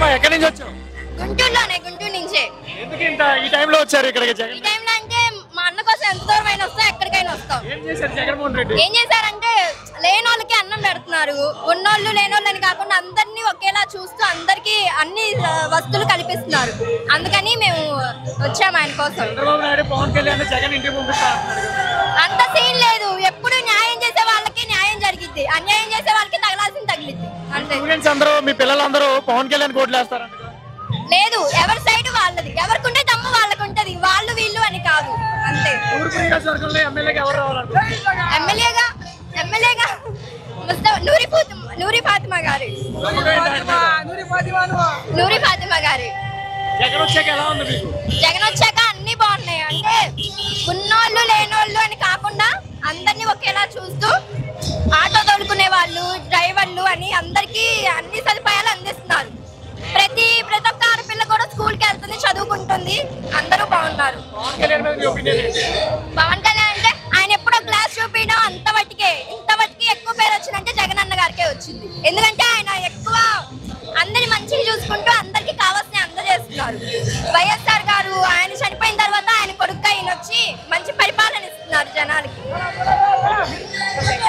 చెప్పమ్మా ఎక్కడి నుంచి వచ్చావు? గుంటూరులోనే, గుంటూరు నుంచే. ఎందుకు ఇంత ఈ టైంలో వచ్చారు ఇక్కడికి? ఈ జగన్ టైంలో అంటే మా అన్న కోసం ఎంత దూరం అయినా వస్తాం, ఎక్కడికైనా వస్తాం. ఏం చేశారు జగన్మోహన్ రెడ్డి? ఏం చేశారంటే లేని వాళ్ళకి అన్నం పెడుతున్నారు, ఉన్నోళ్ళు లేనోళ్ళని కాకుండా అందరినీ ఒకేలా చూస్తూ అందరికి అన్ని వస్తువులు కల్పిస్తున్నారు. అందుకని మేము వచ్చాము ఆయన కోసం. చంద్రబాబు నాయుడు పవన్ కళ్యాణ్ జగన్ ఇంటికి పంపిస్తా అంటున్నారు. అంత సీన్ లేదు. ఎప్పుడు న్యాయం చేసే వాళ్ళకి న్యాయం జరిగిద్ది, అన్యాయం చేసే వాళ్ళకి తగలాల్సింది తగిలిద్ది అంతే. స్టూడెంట్స్ అందరూ మీ పిల్లలందరూ పవన్ కళ్యాణ్ కోట్లు వేస్తారంట. లేదు, ఎవరి సైడ్ వాళ్ళది, ఎవరికుంటే దమ్ము వాళ్ళకు ఉంటది, వాళ్ళు వీళ్ళు అని కాదు అంతే. తూర్పు నియోజకవర్గంలో ఎమ్మెల్యేగా ఎవరు రావాలనుకుంటున్నారు? ఎమ్మెల్యేగా నూరి ఫాతిమా గారు. నూరి ఫాతిమా గారు. జగన్ వచ్చాక ఎలా ఉంది మీకు? జగన్ వచ్చాక అన్ని బాగున్నాయి. అంటే ఉన్నోళ్ళు లేనోళ్ళు అని కాకుండా అందరినీ ఒకేలా చూస్తూ ఆటో తోలుకునే వాళ్ళు, డ్రైవర్లు అని అందరికీ అన్ని సదుపాయాలు అందిస్తున్నారు. ప్రతి ఒక్క ఆడపిల్ల కూడా స్కూల్కి వెళ్తుంది, చదువుకుంటుంది, అందరూ బాగున్నారు. పవన్ కళ్యాణ్ మీద మీ ఒపీనియన్ ఏంటి? పవన్ కళ్యాణ్ అంటే ఆయన ఎప్పుడో గ్లాస్ చూపించడం ఇంతవరకు ఎక్కువ పేరు వచ్చిందంటే జగన్ అన్న గారికే వచ్చింది. ఎందుకంటే ఆయన ఎక్కువ అందరి మంచిగా చూసుకుంటూ అందరికి కావాల్సిన అందజేస్తున్నారు. వైఎస్ఆర్ గారు ఆయన చనిపోయిన తర్వాత ఆయన కొడుకు ఆయన వచ్చి మంచి పరిపాలన ఇస్తున్నారు జనాలకి.